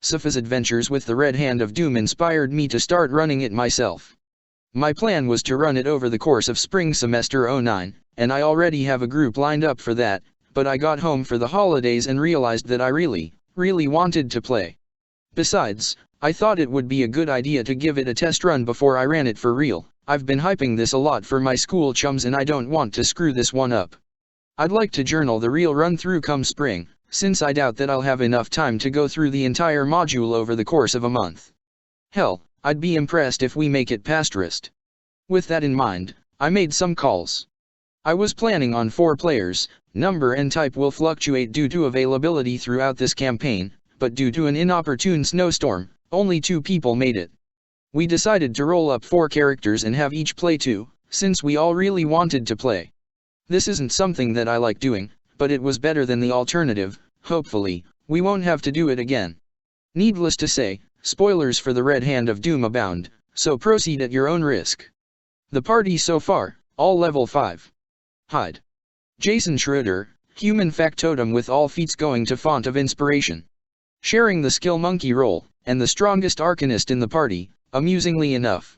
Safa's adventures with the Red Hand of Doom inspired me to start running it myself. My plan was to run it over the course of spring semester 09, and I already have a group lined up for that, but I got home for the holidays and realized that I really wanted to play. Besides, I thought it would be a good idea to give it a test run before I ran it for real. I've been hyping this a lot for my school chums and I don't want to screw this one up. I'd like to journal the real run through come spring, since I doubt that I'll have enough time to go through the entire module over the course of a month. Hell, I'd be impressed if we make it past RHOD. With that in mind, I made some calls. I was planning on 4 players. Number and type will fluctuate due to availability throughout this campaign, but due to an inopportune snowstorm, only 2 people made it. We decided to roll up 4 characters and have each play 2, since we all really wanted to play. This isn't something that I like doing, but it was better than the alternative. Hopefully, we won't have to do it again. Needless to say, spoilers for the Red Hand of Doom abound, so proceed at your own risk. The party so far, all level 5. Hyde. Jason Schroeder, human factotum with all feats going to Font of Inspiration. Sharing the skill monkey role, and the strongest arcanist in the party, amusingly enough.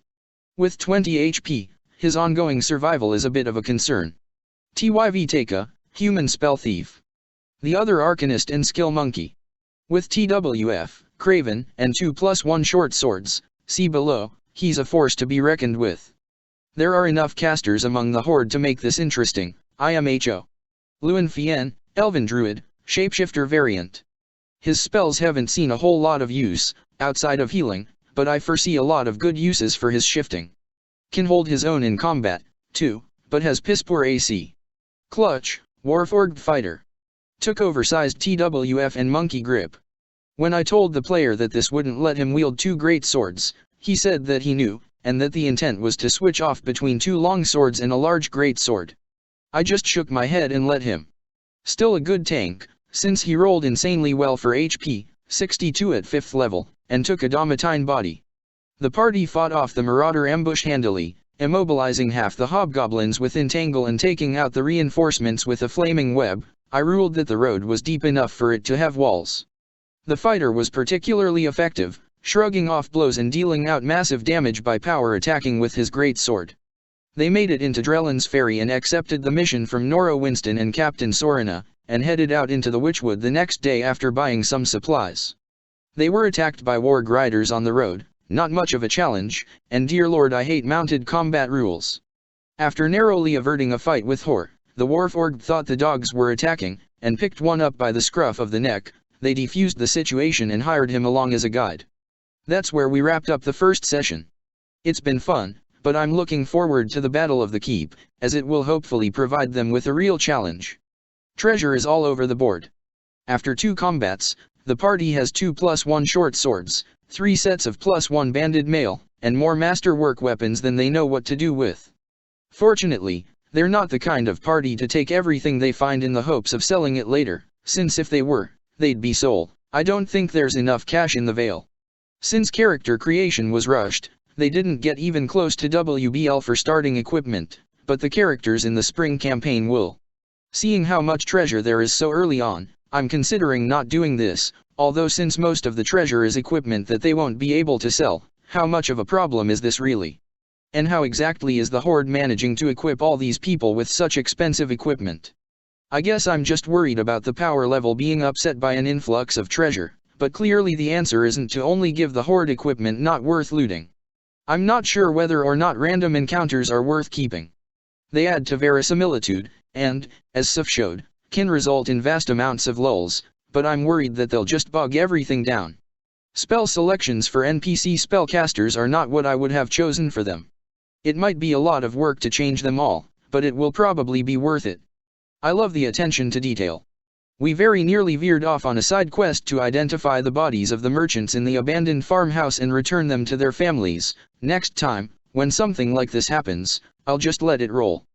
With 20 HP, his ongoing survival is a bit of a concern. TYV Taka, human spell thief. The other arcanist and skill monkey. With TWF, Craven, and 2+1 short swords, see below, he's a force to be reckoned with. There are enough casters among the horde to make this interesting. IMHO. Luan Fien, Elven Druid, Shapeshifter variant. His spells haven't seen a whole lot of use, outside of healing, but I foresee a lot of good uses for his shifting. Can hold his own in combat, too, but has piss poor AC. Clutch, Warforged fighter. Took oversized TWF and monkey grip. When I told the player that this wouldn't let him wield 2 great swords, he said that he knew, and that the intent was to switch off between 2 long swords and a large great sword. I just shook my head and let him. Still a good tank, since he rolled insanely well for HP, 62 at 5th level, and took a Domitine body. The party fought off the Marauder ambush handily, immobilizing half the hobgoblins with Entangle and taking out the reinforcements with a flaming web. I ruled that the road was deep enough for it to have walls. The fighter was particularly effective, shrugging off blows and dealing out massive damage by power attacking with his great sword. They made it into Drellin's Ferry and accepted the mission from Nora Winston and Captain Sorina, and headed out into the Witchwood the next day after buying some supplies. They were attacked by warg riders on the road, not much of a challenge, and dear lord I hate mounted combat rules. After narrowly averting a fight with Hor, the Warforged thought the dogs were attacking, and picked one up by the scruff of the neck. They defused the situation and hired him along as a guide. That's where we wrapped up the first session. It's been fun, but I'm looking forward to the Battle of the Keep, as it will hopefully provide them with a real challenge. Treasure is all over the board. After 2 combats, the party has 2+1 short swords, 3 sets of +1 banded mail, and more masterwork weapons than they know what to do with. Fortunately, they're not the kind of party to take everything they find in the hopes of selling it later, since if they were, they'd be sold. I don't think there's enough cash in the Vale. Since character creation was rushed, they didn't get even close to WBL for starting equipment, but the characters in the spring campaign will. Seeing how much treasure there is so early on, I'm considering not doing this, although since most of the treasure is equipment that they won't be able to sell, how much of a problem is this really? And how exactly is the Horde managing to equip all these people with such expensive equipment? I guess I'm just worried about the power level being upset by an influx of treasure, but clearly the answer isn't to only give the Horde equipment not worth looting. I'm not sure whether or not random encounters are worth keeping. They add to verisimilitude, and, as Suf showed, can result in vast amounts of lulls, but I'm worried that they'll just bog everything down. Spell selections for NPC spellcasters are not what I would have chosen for them. It might be a lot of work to change them all, but it will probably be worth it. I love the attention to detail. We very nearly veered off on a side quest to identify the bodies of the merchants in the abandoned farmhouse and return them to their families. Next time, when something like this happens, I'll just let it roll.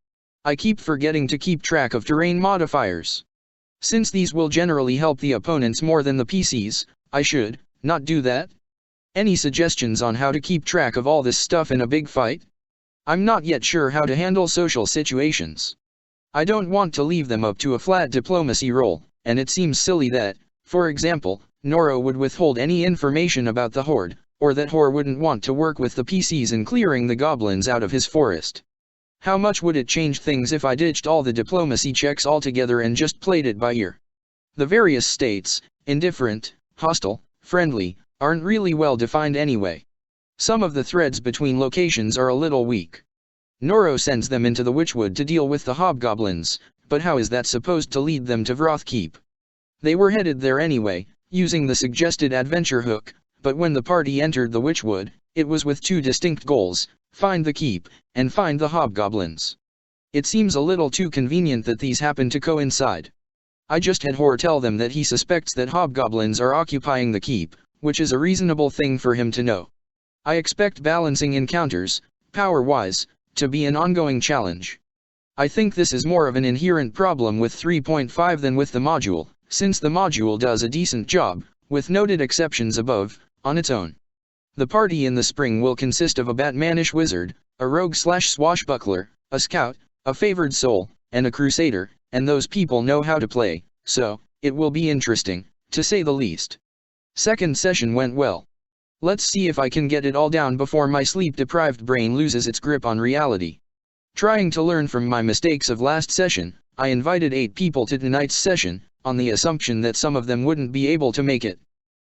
I keep forgetting to keep track of terrain modifiers. Since these will generally help the opponents more than the PCs, I should not do that. Any suggestions on how to keep track of all this stuff in a big fight? I'm not yet sure how to handle social situations. I don't want to leave them up to a flat diplomacy roll, and it seems silly that, for example, Noro would withhold any information about the Horde, or that Hor wouldn't want to work with the PCs in clearing the goblins out of his forest. How much would it change things if I ditched all the diplomacy checks altogether and just played it by ear? The various states, indifferent, hostile, friendly, aren't really well defined anyway. Some of the threads between locations are a little weak. Noro sends them into the Witchwood to deal with the hobgoblins, but how is that supposed to lead them to Vroth Keep? They were headed there anyway, using the suggested adventure hook, but when the party entered the Witchwood, it was with two distinct goals: find the keep, and find the hobgoblins. It seems a little too convenient that these happen to coincide. I just had Hor tell them that he suspects that hobgoblins are occupying the keep, which is a reasonable thing for him to know. I expect balancing encounters, power-wise, to be an ongoing challenge. I think this is more of an inherent problem with 3.5 than with the module, since the module does a decent job, with noted exceptions above, on its own. The party in the spring will consist of a Batmanish wizard, a rogue/swashbuckler, a scout, a favored soul, and a crusader, and those people know how to play, so it will be interesting, to say the least. Second session went well. Let's see if I can get it all down before my sleep-deprived brain loses its grip on reality. Trying to learn from my mistakes of last session, I invited 8 people to tonight's session, on the assumption that some of them wouldn't be able to make it.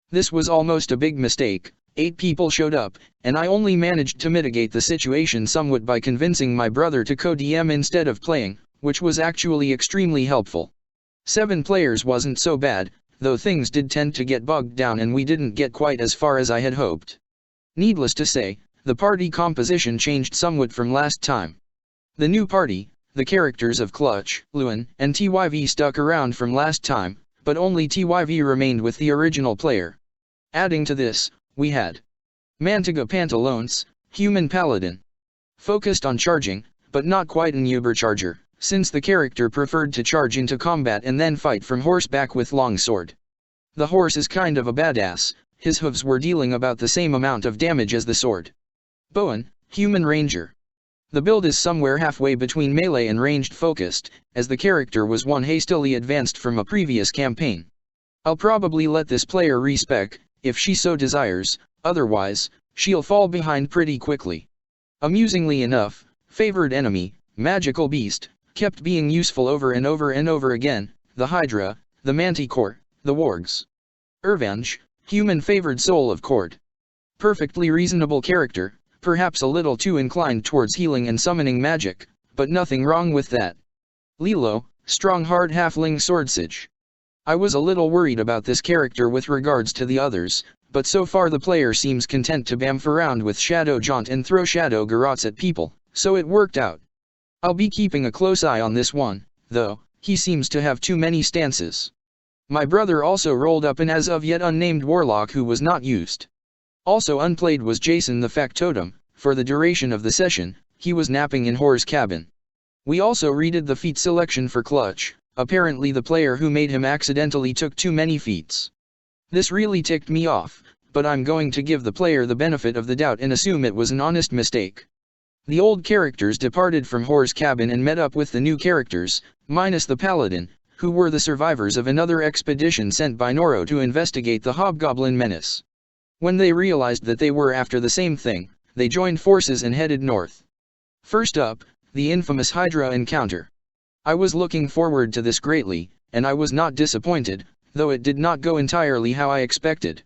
This was almost a big mistake. 8 people showed up, and I only managed to mitigate the situation somewhat by convincing my brother to co-DM instead of playing, which was actually extremely helpful. 7 players wasn't so bad, though things did tend to get bogged down and we didn't get quite as far as I had hoped. Needless to say, the party composition changed somewhat from last time. The new party, the characters of Clutch, Lewin, and TYV stuck around from last time, but only TYV remained with the original player. Adding to this, we had Mantiga Pantalones, human paladin. Focused on charging, but not quite an Ubercharger, since the character preferred to charge into combat and then fight from horseback with longsword. The horse is kind of a badass, his hooves were dealing about the same amount of damage as the sword. Bowen, human ranger. The build is somewhere halfway between melee and ranged focused, as the character was one hastily advanced from a previous campaign. I'll probably let this player respec, if she so desires, otherwise, she'll fall behind pretty quickly. Amusingly enough, favored enemy, magical beast, kept being useful over and over and over again: the Hydra, the Manticore, the Wargs. Urvange, human favored soul of Cord. Perfectly reasonable character, perhaps a little too inclined towards healing and summoning magic, but nothing wrong with that. Lilo, strong hard halfling swordsage. I was a little worried about this character with regards to the others, but so far the player seems content to bamf around with Shadow Jaunt and throw Shadow Garrots at people, so it worked out. I'll be keeping a close eye on this one, though, he seems to have too many stances. My brother also rolled up an as of yet unnamed warlock who was not used. Also unplayed was Jason the Factotum. For the duration of the session, he was napping in Hor's cabin. We also redid the feat selection for Clutch. Apparently the player who made him accidentally took too many feats. This really ticked me off, but I'm going to give the player the benefit of the doubt and assume it was an honest mistake. The old characters departed from Hor's cabin and met up with the new characters, minus the paladin, who were the survivors of another expedition sent by Noro to investigate the hobgoblin menace. When they realized that they were after the same thing, they joined forces and headed north. First up, the infamous Hydra Encounter. I was looking forward to this greatly, and I was not disappointed, though it did not go entirely how I expected.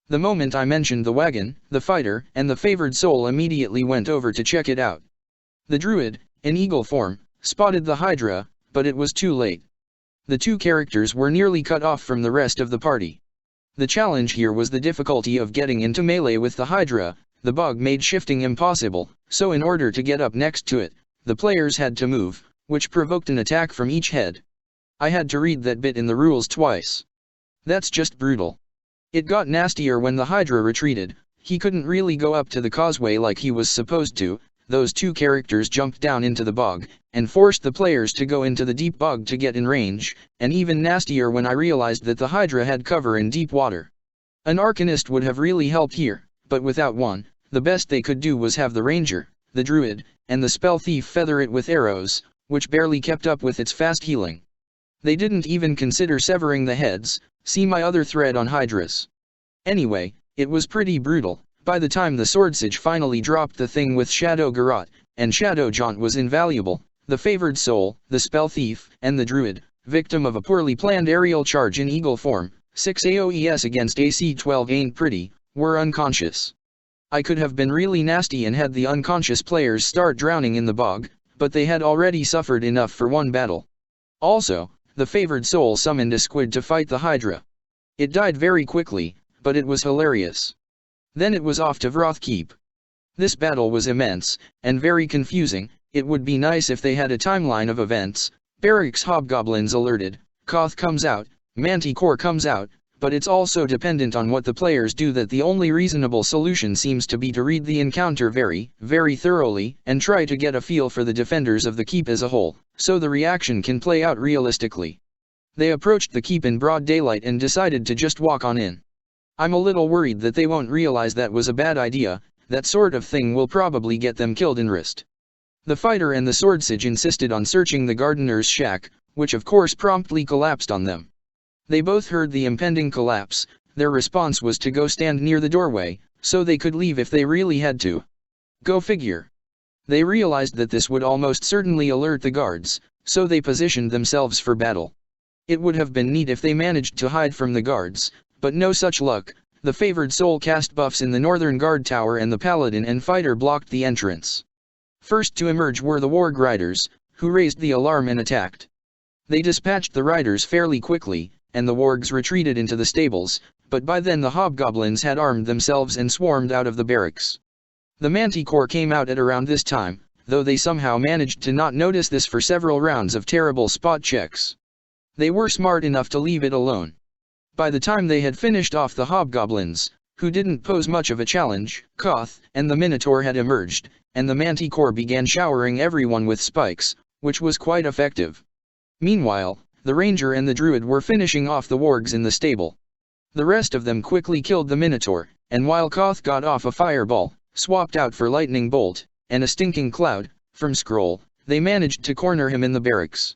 The moment I mentioned the wagon, the fighter, and the favored soul immediately went over to check it out. The druid, in eagle form, spotted the Hydra, but it was too late. The two characters were nearly cut off from the rest of the party. The challenge here was the difficulty of getting into melee with the Hydra. The bug made shifting impossible, so in order to get up next to it, the players had to move, which provoked an attack from each head. I had to read that bit in the rules twice. That's just brutal. It got nastier when the Hydra retreated. He couldn't really go up to the causeway like he was supposed to. Those two characters jumped down into the bog, and forced the players to go into the deep bog to get in range, and even nastier when I realized that the Hydra had cover in deep water. An Arcanist would have really helped here, but without one, the best they could do was have the Ranger, the Druid, and the Spell Thief feather it with arrows, which barely kept up with its fast healing. They didn't even consider severing the heads, See my other thread on Hydras. Anyway, it was pretty brutal. By the time the Swordsage finally dropped the thing with Shadow Garrote, and Shadow Jaunt was invaluable, the Favored Soul, the Spell Thief, and the Druid, victim of a poorly planned aerial charge in Eagle form, 6 AoEs against AC-12 ain't pretty, were unconscious. I could have been really nasty and had the unconscious players start drowning in the bog, but they had already suffered enough for one battle. Also, the Favored Soul summoned a squid to fight the Hydra. It died very quickly, but it was hilarious. Then it was off to Vroth Keep. This battle was immense, and very confusing. It would be nice if they had a timeline of events. Barracks Hobgoblins alerted, Koth comes out, Manticore comes out, but it's also dependent on what the players do. That the only reasonable solution seems to be to read the encounter very, very thoroughly, and try to get a feel for the defenders of the keep as a whole, so the reaction can play out realistically. They approached the keep in broad daylight and decided to just walk on in. I'm a little worried that they won't realize that was a bad idea. That sort of thing will probably get them killed in wrist. The fighter and the Swordsage insisted on searching the gardener's shack, which of course promptly collapsed on them. They both heard the impending collapse. Their response was to go stand near the doorway, so they could leave if they really had to. Go figure. They realized that this would almost certainly alert the guards, so they positioned themselves for battle. It would have been neat if they managed to hide from the guards, but no such luck. The Favored Soul cast buffs in the northern guard tower and the paladin and fighter blocked the entrance. First to emerge were the Warg Riders, who raised the alarm and attacked. They dispatched the riders fairly quickly, and the wargs retreated into the stables, but by then the hobgoblins had armed themselves and swarmed out of the barracks. The Manticore came out at around this time, though they somehow managed to not notice this for several rounds of terrible spot checks. They were smart enough to leave it alone. By the time they had finished off the hobgoblins, who didn't pose much of a challenge, Koth and the Minotaur had emerged, and the Manticore began showering everyone with spikes, which was quite effective. Meanwhile, the Ranger and the Druid were finishing off the wargs in the stable. The rest of them quickly killed the Minotaur, and while Koth got off a fireball, swapped out for lightning bolt, and a stinking cloud, from scroll, they managed to corner him in the barracks.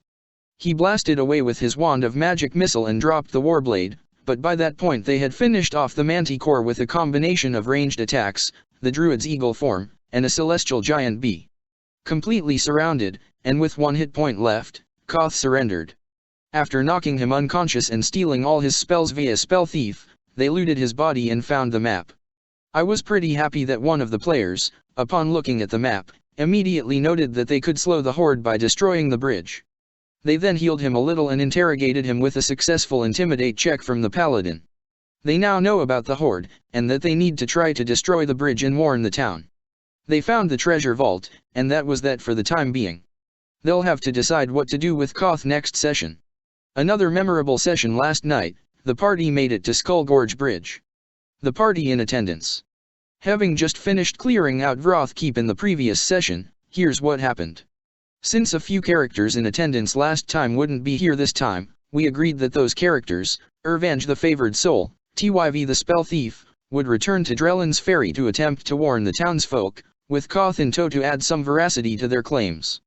He blasted away with his wand of magic missile and dropped the warblade, but by that point they had finished off the Manticore with a combination of ranged attacks, the Druid's eagle form, and a celestial giant bee. Completely surrounded, and with one hit point left, Koth surrendered. After knocking him unconscious and stealing all his spells via Spell Thief, they looted his body and found the map. I was pretty happy that one of the players, upon looking at the map, immediately noted that they could slow the horde by destroying the bridge. They then healed him a little and interrogated him with a successful intimidate check from the paladin. They now know about the horde, and that they need to try to destroy the bridge and warn the town. They found the treasure vault, and that was that for the time being. They'll have to decide what to do with Koth next session. Another memorable session last night, the party made it to Skull Gorge Bridge. The party in attendance. Having just finished clearing out Vroth Keep in the previous session, here's what happened. Since a few characters in attendance last time wouldn't be here this time, we agreed that those characters, Urvange the Favored Soul, Tyv the Spell Thief, would return to Drellin's Ferry to attempt to warn the townsfolk, with Koth in tow to add some veracity to their claims.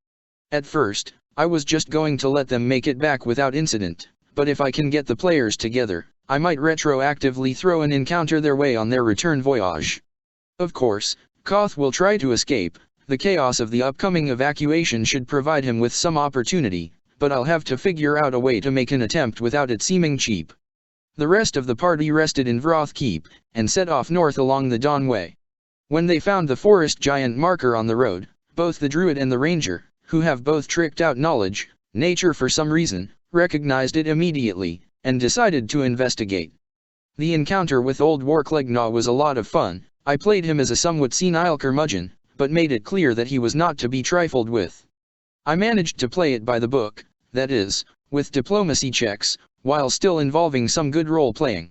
At first, I was just going to let them make it back without incident, but if I can get the players together, I might retroactively throw an encounter their way on their return voyage. Of course, Koth will try to escape. The chaos of the upcoming evacuation should provide him with some opportunity, but I'll have to figure out a way to make an attempt without it seeming cheap. The rest of the party rested in Vroth Keep, and set off north along the Dawn Way. When they found the forest giant marker on the road, both the Druid and the Ranger, who have both tricked out knowledge, nature for some reason, recognized it immediately, and decided to investigate. The encounter with Old Warclegnaw was a lot of fun. I played him as a somewhat senile curmudgeon, but made it clear that he was not to be trifled with. I managed to play it by the book, that is, with diplomacy checks, while still involving some good role-playing.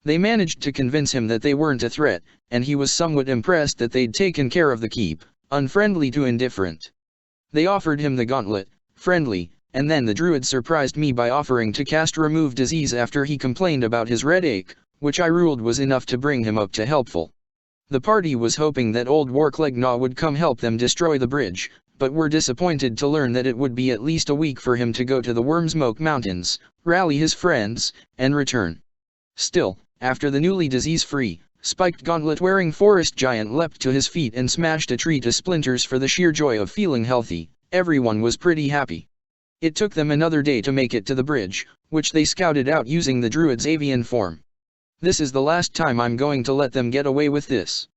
They managed to convince him that they weren't a threat, and he was somewhat impressed that they'd taken care of the keep, unfriendly to indifferent. They offered him the gauntlet, friendly, and then the Druid surprised me by offering to cast Remove Disease after he complained about his red ache, which I ruled was enough to bring him up to helpful. The party was hoping that Old Warclegnaw would come help them destroy the bridge, but were disappointed to learn that it would be at least a week for him to go to the Wormsmoke Mountains, rally his friends, and return. Still, after the newly disease-free, spiked gauntlet-wearing forest giant leapt to his feet and smashed a tree to splinters for the sheer joy of feeling healthy, everyone was pretty happy. It took them another day to make it to the bridge, which they scouted out using the druid's avian form. This is the last time I'm going to let them get away with this.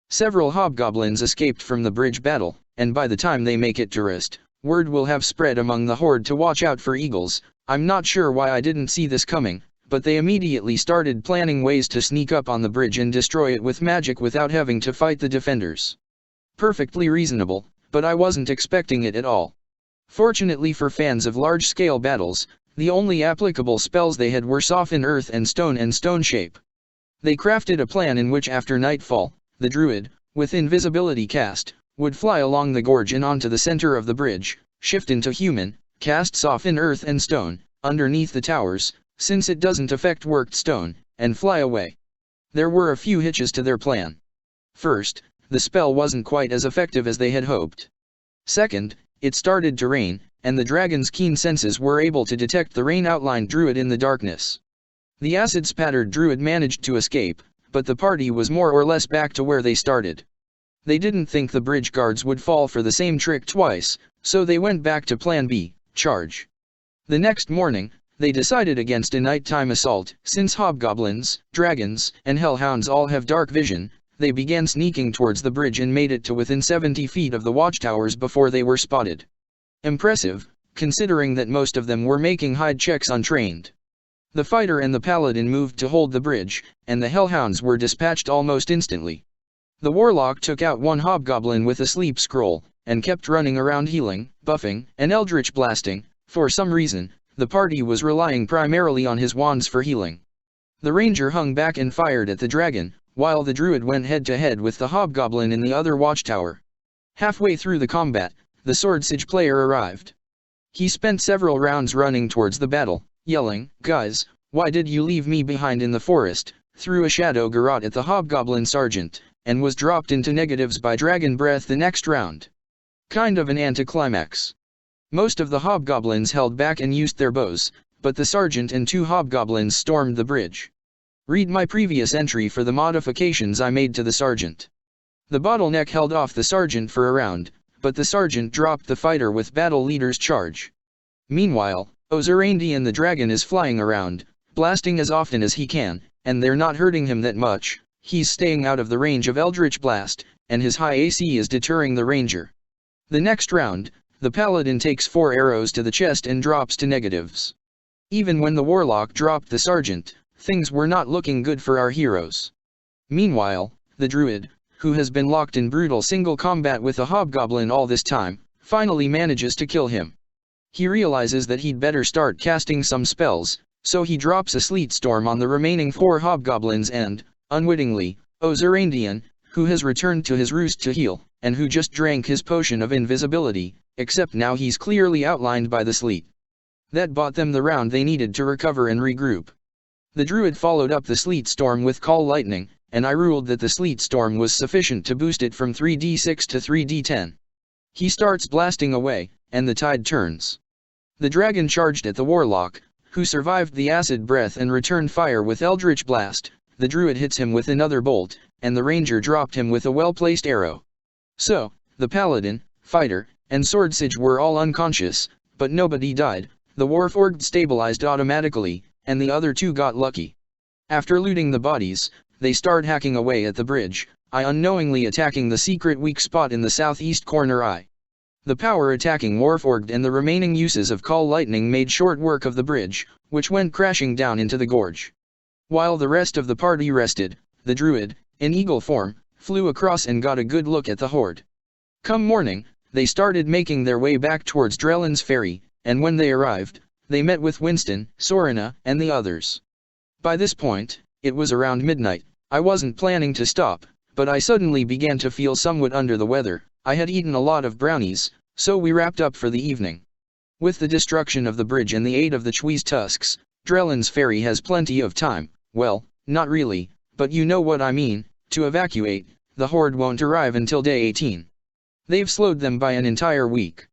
Several hobgoblins escaped from the bridge battle, and by the time they make it to rest, word will have spread among the horde to watch out for eagles. I'm not sure why I didn't see this coming, but they immediately started planning ways to sneak up on the bridge and destroy it with magic without having to fight the defenders. Perfectly reasonable, but I wasn't expecting it at all. Fortunately for fans of large-scale battles, the only applicable spells they had were Soften Earth and Stone Shape. They crafted a plan in which after nightfall, the druid, with invisibility cast, would fly along the gorge and onto the center of the bridge, shift into human, cast Soften Earth and Stone, underneath the towers, since it doesn't affect worked stone, and fly away. There were a few hitches to their plan. First, the spell wasn't quite as effective as they had hoped. Second, it started to rain, and the dragon's keen senses were able to detect the rain-outlined druid in the darkness. The acid-spattered druid managed to escape, but the party was more or less back to where they started. They didn't think the bridge guards would fall for the same trick twice, so they went back to Plan B, charge. The next morning, they decided against a nighttime assault. Since hobgoblins, dragons, and hellhounds all have dark vision, they began sneaking towards the bridge and made it to within 70 feet of the watchtowers before they were spotted. Impressive, considering that most of them were making hide checks untrained. The fighter and the paladin moved to hold the bridge, and the hellhounds were dispatched almost instantly. The warlock took out one hobgoblin with a sleep scroll, and kept running around healing, buffing, and eldritch blasting. For some reason, the party was relying primarily on his wands for healing. The ranger hung back and fired at the dragon, while the druid went head-to-head with the hobgoblin in the other watchtower. Halfway through the combat, the Swordsage player arrived. He spent several rounds running towards the battle, yelling, "Guys, why did you leave me behind in the forest?" threw a shadow garrote at the hobgoblin sergeant, and was dropped into negatives by dragon breath the next round. Kind of an anticlimax. Most of the hobgoblins held back and used their bows, but the sergeant and two hobgoblins stormed the bridge. Read my previous entry for the modifications I made to the sergeant. The bottleneck held off the sergeant for a round, but the sergeant dropped the fighter with battle leader's charge. Meanwhile, Ozarandian the dragon is flying around, blasting as often as he can, and they're not hurting him that much. He's staying out of the range of Eldritch Blast, and his high AC is deterring the ranger. The next round, the paladin takes 4 arrows to the chest and drops to negatives. Even when the warlock dropped the sergeant, things were not looking good for our heroes. Meanwhile, the druid, who has been locked in brutal single combat with a hobgoblin all this time, finally manages to kill him. He realizes that he'd better start casting some spells, so he drops a sleet storm on the remaining 4 hobgoblins and, unwittingly, Ozarandian, who has returned to his roost to heal, and who just drank his potion of invisibility, except now he's clearly outlined by the sleet. That bought them the round they needed to recover and regroup. The druid followed up the sleet storm with Call Lightning, and I ruled that the sleet storm was sufficient to boost it from 3d6 to 3d10. He starts blasting away, and the tide turns. The dragon charged at the warlock, who survived the acid breath and returned fire with Eldritch Blast. The druid hits him with another bolt, and the ranger dropped him with a well-placed arrow. So, the paladin, fighter, and Swordsage were all unconscious, but nobody died. The warforged stabilized automatically, and the other 2 got lucky. After looting the bodies, they start hacking away at the bridge, I unknowingly attacking the secret weak spot in the southeast corner. The power attacking warforged and the remaining uses of Call Lightning made short work of the bridge, which went crashing down into the gorge. While the rest of the party rested, the druid, in eagle form, flew across and got a good look at the horde. Come morning, they started making their way back towards Drellin's Ferry, and when they arrived, they met with Winston, Sorina, and the others. By this point, it was around midnight. I wasn't planning to stop, but I suddenly began to feel somewhat under the weather. I had eaten a lot of brownies, so we wrapped up for the evening. With the destruction of the bridge and the aid of the Chwee's tusks, Drellin's Ferry has plenty of time, well, not really, but you know what I mean, to evacuate. The horde won't arrive until day 18. They've slowed them by an entire week.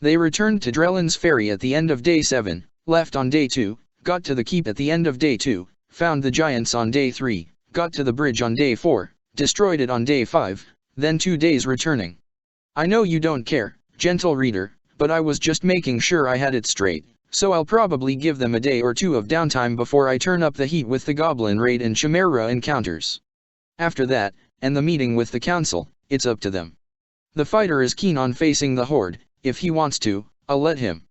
They returned to Drellin's Ferry at the end of day 7, left on day 2, got to the keep at the end of day 2, found the giants on day 3, got to the bridge on day 4, destroyed it on day 5, then 2 days returning. I know you don't care, gentle reader, but I was just making sure I had it straight, so I'll probably give them a day or 2 of downtime before I turn up the heat with the Goblin Raid and Chimera Encounters. After that, and the meeting with the Council, it's up to them. The fighter is keen on facing the Horde. If he wants to, I'll let him.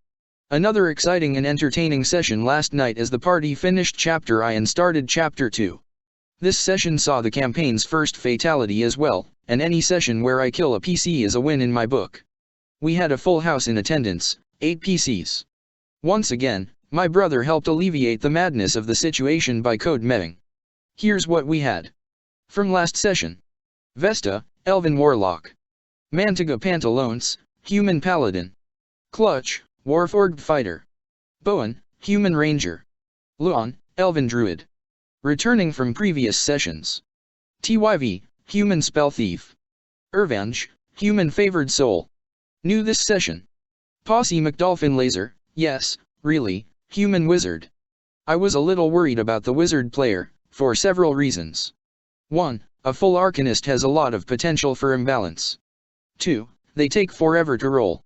Another exciting and entertaining session last night as the party finished Chapter I and started Chapter 2. This session saw the campaign's first fatality as well, and any session where I kill a PC is a win in my book. We had a full house in attendance, 8 PCs. Once again, my brother helped alleviate the madness of the situation by code meting. Here's what we had. From last session. Vesta, Elven Warlock. Mantiga Pantalones, Human Paladin. Clutch, Warforged Fighter. Bowen, Human Ranger. Luan, Elven Druid. Returning from previous sessions. TYV, Human Spell Thief. Urvange, Human Favored Soul. New this session. Posse McDolphin Laser, yes, really, Human Wizard. I was a little worried about the Wizard player, for several reasons. 1. A full Arcanist has a lot of potential for imbalance. 2. They take forever to roll.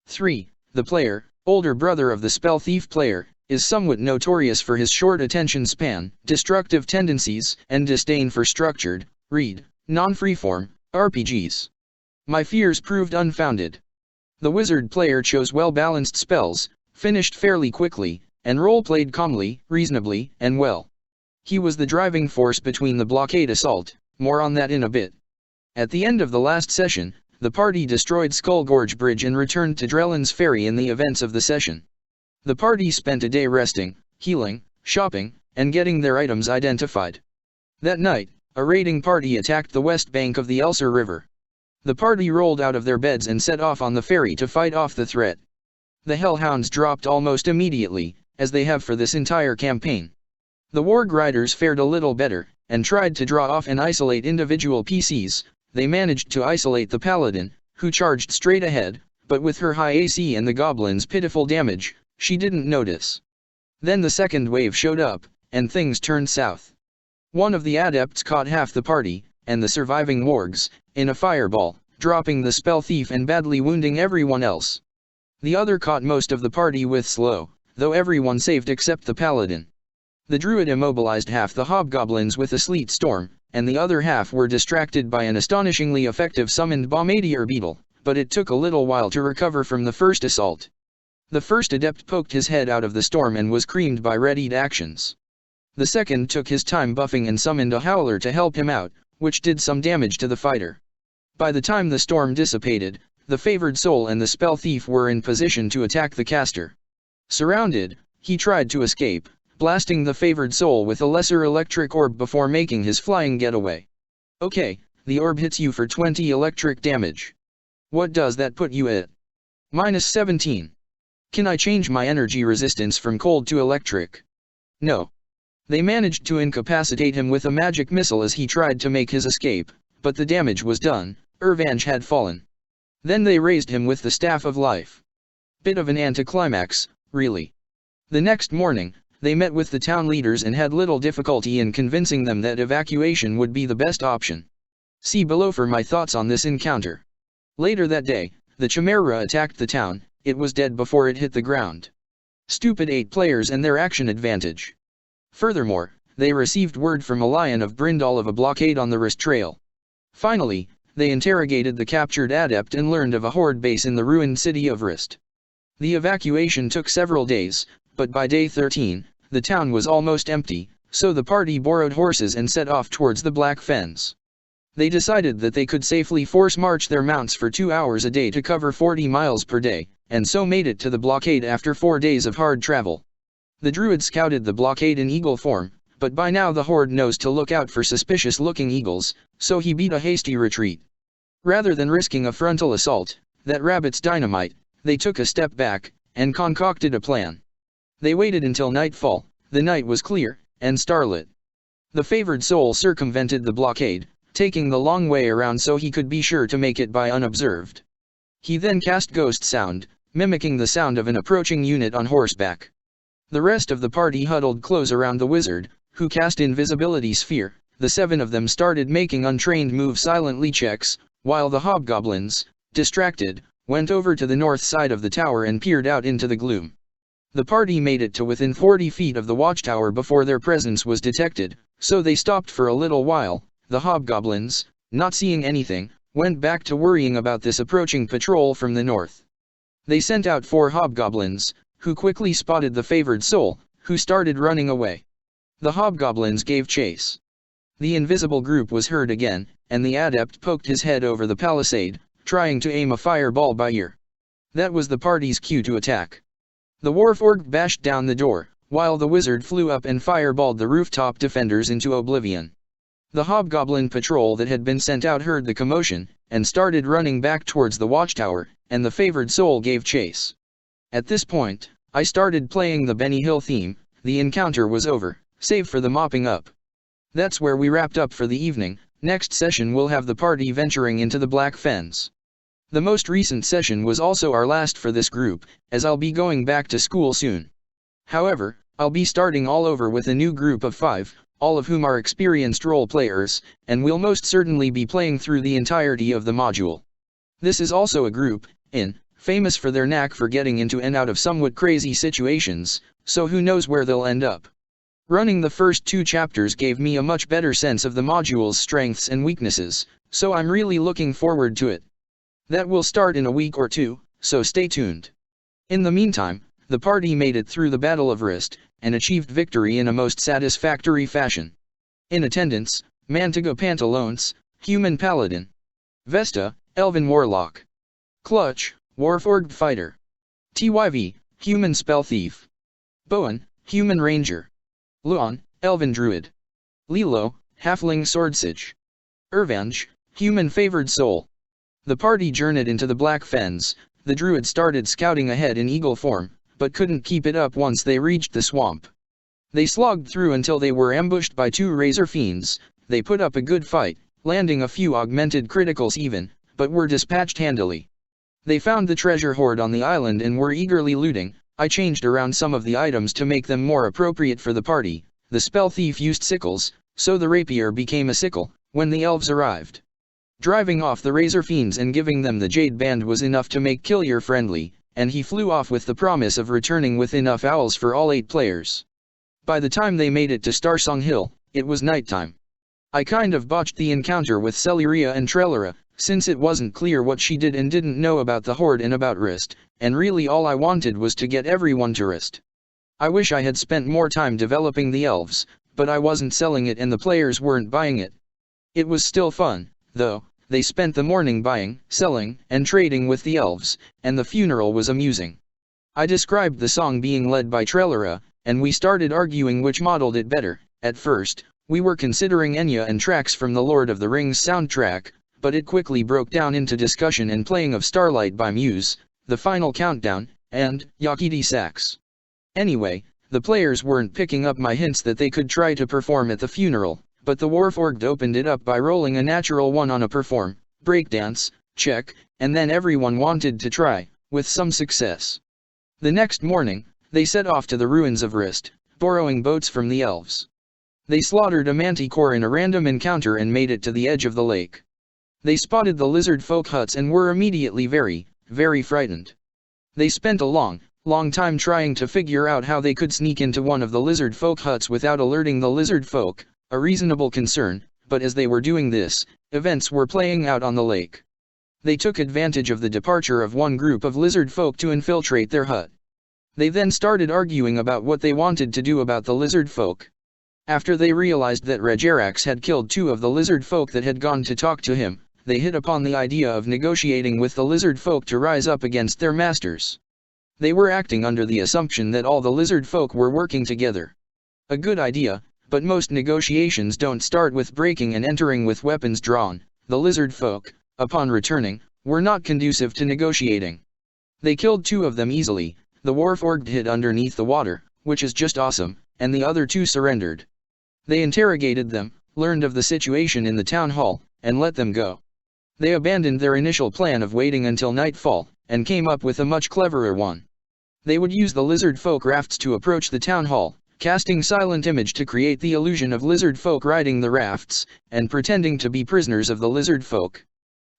3. The player, older brother of the Spell Thief player, is somewhat notorious for his short attention span, destructive tendencies, and disdain for structured, non-freeform, RPGs. My fears proved unfounded. The Wizard player chose well-balanced spells, finished fairly quickly, and role-played calmly, reasonably, and well. He was the driving force between the blockade assault, more on that in a bit. At the end of the last session, the party destroyed Skull Gorge Bridge and returned to Drellin's Ferry in the events of the session. The party spent a day resting, healing, shopping, and getting their items identified. That night, a raiding party attacked the west bank of the Elser River. The party rolled out of their beds and set off on the ferry to fight off the threat. The Hellhounds dropped almost immediately, as they have for this entire campaign. The Warg Riders fared a little better, and tried to draw off and isolate individual PCs. They managed to isolate the Paladin, who charged straight ahead, but with her high AC and the Goblin's pitiful damage, she didn't notice. Then the second wave showed up, and things turned south. One of the Adepts caught half the party, and the surviving Wargs, in a fireball, dropping the Spell Thief and badly wounding everyone else. The other caught most of the party with slow, though everyone saved except the Paladin. The Druid immobilized half the Hobgoblins with a Sleet Storm, and the other half were distracted by an astonishingly effective summoned Bombardier Beetle, but it took a little while to recover from the first assault. The first Adept poked his head out of the storm and was creamed by readied actions. The second took his time buffing and summoned a Howler to help him out, which did some damage to the fighter. By the time the storm dissipated, the Favored Soul and the Spell Thief were in position to attack the caster. Surrounded, he tried to escape, blasting the Favored Soul with a lesser electric orb before making his flying getaway. Okay, the orb hits you for 20 electric damage. What does that put you at? -17. Can I change my energy resistance from cold to electric? No. They managed to incapacitate him with a magic missile as he tried to make his escape, but the damage was done. Urvange had fallen. Then they raised him with the Staff of Life. Bit of an anticlimax, really. The next morning, they met with the town leaders and had little difficulty in convincing them that evacuation would be the best option. See below for my thoughts on this encounter. Later that day, the Chimera attacked the town. It was dead before it hit the ground. Stupid 8 players and their action advantage. Furthermore, they received word from a Lion of Brindle of a blockade on the Rist Trail. Finally, they interrogated the captured Adept and learned of a Horde base in the ruined city of Rist. The evacuation took several days, but by day 13, the town was almost empty, so the party borrowed horses and set off towards the Black Fens. They decided that they could safely force march their mounts for 2 hours a day to cover 40 miles per day, and so made it to the blockade after 4 days of hard travel. The Druid scouted the blockade in eagle form, but by now the Horde knows to look out for suspicious-looking eagles, so he beat a hasty retreat. Rather than risking a frontal assault, that rabbit's dynamite, they took a step back, and concocted a plan. They waited until nightfall. The night was clear, and starlit. The Favored Soul circumvented the blockade, taking the long way around so he could be sure to make it by unobserved. He then cast Ghost Sound, mimicking the sound of an approaching unit on horseback. The rest of the party huddled close around the wizard, who cast Invisibility Sphere, the 7 of them started making untrained move silently checks, while the hobgoblins, distracted, went over to the north side of the tower and peered out into the gloom. The party made it to within 40 feet of the watchtower before their presence was detected, so they stopped for a little while. The hobgoblins, not seeing anything, went back to worrying about this approaching patrol from the north. They sent out 4 hobgoblins, who quickly spotted the favored soul, who started running away. The hobgoblins gave chase. The invisible group was heard again, and the adept poked his head over the palisade, trying to aim a fireball by ear. That was the party's cue to attack. The Warforged bashed down the door, while the wizard flew up and fireballed the rooftop defenders into oblivion. The hobgoblin patrol that had been sent out heard the commotion, and started running back towards the watchtower, and the favored soul gave chase. At this point, I started playing the Benny Hill theme. The encounter was over, save for the mopping up. That's where we wrapped up for the evening. Next session we'll have the party venturing into the Black Fens. The most recent session was also our last for this group, as I'll be going back to school soon. However, I'll be starting all over with a new group of 5, all of whom are experienced role players, and will most certainly be playing through the entirety of the module. This is also a group, famous for their knack for getting into and out of somewhat crazy situations, so who knows where they'll end up. Running the first 2 chapters gave me a much better sense of the module's strengths and weaknesses, so I'm really looking forward to it. That will start in a week or 2, so stay tuned. In the meantime, the party made it through the Battle of Rist, and achieved victory in a most satisfactory fashion. In attendance, Mantiga Pantalones, Human Paladin. Vesta, Elven Warlock. Clutch, Warforged Fighter. TYV, Human Spell Thief. Bowen, Human Ranger. Luon, Elven Druid. Lilo, Halfling Swordsage. Irvange, Human Favored Soul. The party journeyed into the Black Fens. The druid started scouting ahead in eagle form, but couldn't keep it up once they reached the swamp. They slogged through until they were ambushed by 2 razor fiends. They put up a good fight, landing a few augmented criticals even, but were dispatched handily. They found the treasure hoard on the island and were eagerly looting. I changed around some of the items to make them more appropriate for the party. The spell thief used sickles, so the rapier became a sickle, when the elves arrived. Driving off the razor fiends and giving them the jade band was enough to make Killier friendly, and he flew off with the promise of returning with enough owls for all 8 players. By the time they made it to Starsong Hill, it was nighttime. I kind of botched the encounter with Celeria and Trellera, since it wasn't clear what she did and didn't know about the Horde and about Rist, and really all I wanted was to get everyone to Rist. I wish I had spent more time developing the elves, but I wasn't selling it and the players weren't buying it. It was still fun, though. They spent the morning buying, selling, and trading with the elves, and the funeral was amusing. I described the song being led by Trellera, and we started arguing which modeled it better. At first, we were considering Enya and tracks from the Lord of the Rings soundtrack, but it quickly broke down into discussion and playing of Starlight by Muse, The Final Countdown, and Yakiti Sax. Anyway, the players weren't picking up my hints that they could try to perform at the funeral. But the Warforged opened it up by rolling a natural 1 on a perform, breakdance, check, and then everyone wanted to try, with some success. The next morning, they set off to the ruins of Rist, borrowing boats from the elves. They slaughtered a manticore in a random encounter and made it to the edge of the lake. They spotted the lizard folk huts and were immediately very frightened. They spent a long time trying to figure out how they could sneak into one of the lizard folk huts without alerting the lizard folk. A reasonable concern, but as they were doing this, events were playing out on the lake. They took advantage of the departure of one group of lizard folk to infiltrate their hut. They then started arguing about what they wanted to do about the lizard folk. After they realized that Regerax had killed 2 of the lizard folk that had gone to talk to him, they hit upon the idea of negotiating with the lizard folk to rise up against their masters. They were acting under the assumption that all the lizard folk were working together. A good idea. But most negotiations don't start with breaking and entering with weapons drawn. The lizard folk, upon returning, were not conducive to negotiating. They killed 2 of them easily. The Warforged hid underneath the water, which is just awesome, and the other 2 surrendered. They interrogated them, learned of the situation in the town hall, and let them go. They abandoned their initial plan of waiting until nightfall, and came up with a much cleverer one. They would use the lizard folk rafts to approach the town hall, casting Silent Image to create the illusion of lizard folk riding the rafts, and pretending to be prisoners of the lizard folk.